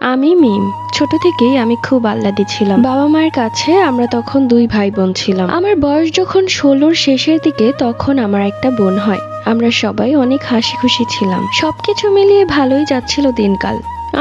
আমি মিম। ছোট থেকেই আমি খুব আহ্লাদি ছিলাম। বাবা মায়ের কাছে আমরা তখন দুই ভাই বোন ছিলাম। আমার বয়স যখন 16-র শেষের দিকে তখন আমার একটা বোন হয়। আমরা সবাই অনেক হাসি খুশি ছিলাম, সবকিছু মিলিয়ে ভালোই যাচ্ছিল দিনকাল।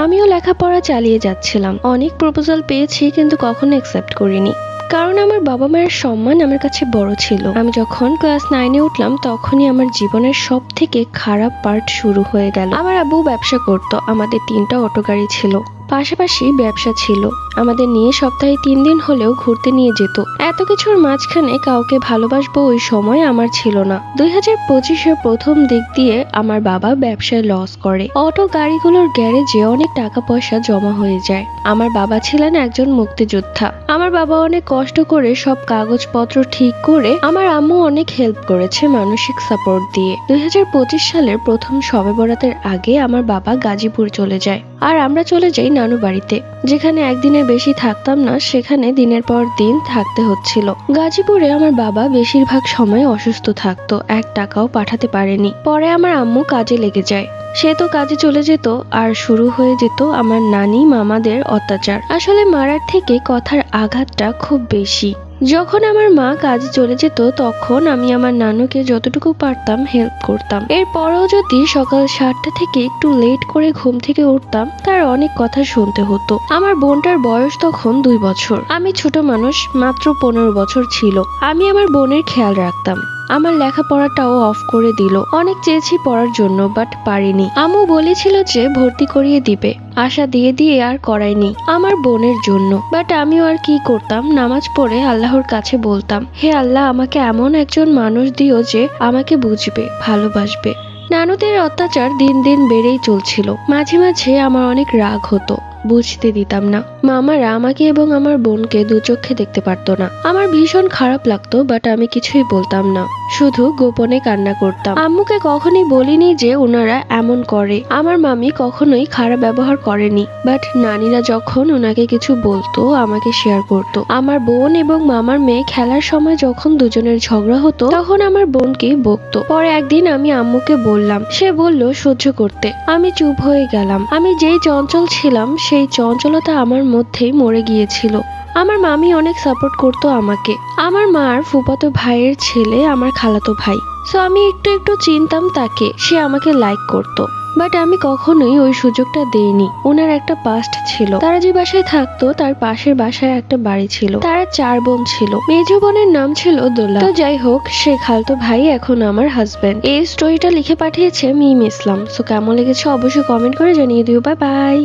আমিও লেখাপড়া চালিয়ে যাচ্ছিলাম। অনেক প্রপোজাল পেয়েছি কিন্তু কখনো অ্যাকসেপ্ট করিনি, কারণ আমার বাবা মায়ের সম্মান আমার কাছে বড় ছিল। আমি যখন ক্লাস 9-এ উঠলাম তখনই আমার জীবনের সব থেকে খারাপ পার্ট শুরু হয়ে গেল। আমার আব্বু ব্যবসা করত, আমাদের 3টা অটো গাড়ি ছিল, পাশাপাশি ব্যবসা ছিল। আমাদের নিয়ে সপ্তাহে 3 দিন হলেও ঘুরতে নিয়ে যেত। এত কিছুর মাঝখানে কাউকে ভালোবাসবো ওই সময় আমার ছিল না। 2025-এর প্রথম দিক দিয়ে আমার বাবা ব্যবসায় লস করে। অটো গাড়িগুলোর গ্যারেজে অনেক টাকা পয়সা জমা হয়ে যায়। আমার বাবা ছিলেন একজন মুক্তিযোদ্ধা। আমার বাবা অনেক কষ্ট করে সব কাগজপত্র ঠিক করে, আমার আম্মু অনেক হেল্প করেছে মানসিক সাপোর্ট দিয়ে। 2025 সালের প্রথম শবে বরাতের আগে আমার বাবা গাজীপুর চলে যায়, আর আমরা চলে যাই নানু বাড়িতে, যেখানে একদিনের বেশি থাকতাম না, সেখানে দিনের পর দিন থাকতে হচ্ছিল। গাজীপুরে আমার বাবা বেশিরভাগ সময় অসুস্থ থাকতো, 1 টাকাও পাঠাতে পারেনি। পরে আমার আম্মু কাজে লেগে যায়, সে তো কাজে চলে যেত, আর শুরু হয়ে যেত আমার নানি মামাদের অত্যাচার। আসলে মারার থেকে কথার আঘাতটা খুব বেশি। যখন আমার মা কাজে চলে যেত তখন আমি আমার নানুকে যতটুকু পারতাম হেল্প করতাম। এরপরেও যদি সকাল 7টা থেকে একটু লেট করে ঘুম থেকে উঠতাম, তার অনেক কথা শুনতে হতো। আমার বোনটার বয়স তখন 2 বছর, আমি ছোট মানুষ, মাত্র 15 বছর ছিল। আমি আমার বোনের খেয়াল রাখতাম। আমার লেখাপড়াটাও অফ করে দিল। অনেক চেয়েছি পড়ার জন্য, বাট পারিনি। আম্মু বলেছিল যে ভর্তি করিয়ে দিবে, আশা দিয়ে দিয়ে আর করায়নি আমার বোনের জন্য। বাট আমিও আর কি করতাম, নামাজ পড়ে আল্লাহর কাছে বলতাম, হে আল্লাহ, আমাকে এমন একজন মানুষ দিও যে আমাকে বুঝবে, ভালোবাসবে। নানুদের অত্যাচার দিন দিন বেড়েই চলছিল। মাঝে মাঝে আমার অনেক রাগ হতো, বুঝতে দিতাম না। মামারা আমাকে এবং আমার বোনকে দু চোখে দেখতে পারতো না। আমার ভীষণ খারাপ লাগতো, বাট আমি কিছুই বলতাম না, শুধু গোপনে কান্না করতাম। আম্মুকে কখনোই বলিনি যে ওনারা এমন করে। আমার মামি কখনোই খারাপ ব্যবহার করেনি, বাট নানিরা যখন ওনাকে কিছু বলতো আমাকে শেয়ার করতো। আমার বোন এবং মামার মেয়ে খেলার সময় যখন দুজনের ঝগড়া হতো তখন আমার বোনকে বকতো। পরে একদিন আমি আম্মুকে বললাম, সে বলল সহ্য করতে। আমি চুপ হয়ে গেলাম। আমি যেই চঞ্চল ছিলাম সেই চঞ্চলতা আমার মধ্যেই মরে গিয়েছিল। আমার মামি অনেক সাপোর্ট করতো আমাকে। আমার মার ফুফাতো ভাইয়ের ছেলে আমার খালাতো ভাই, সো আমি একটু একটু চিনতাম তাকে, সে আমাকে লাইক করতো। বাট আমি কখনোই ওই সুযোগটা দেইনি। ওনার একটা পাস্ট ছিল। তারা যে বাসায় থাকতো তার পাশের বাসায় একটা বাড়ি ছিল। তারা 4 বোন ছিল। মেজো বোনের নাম ছিল দোলা। তো যাই হোক, সে খালতো ভাই এখন আমার হাজবেন্ড। এই স্টোরিটা লিখে পাঠিয়েছে মিম ইসলাম। সো কেমন লেগেছে অবশ্যই কমেন্ট করে জানিয়ে দিও। Bye bye.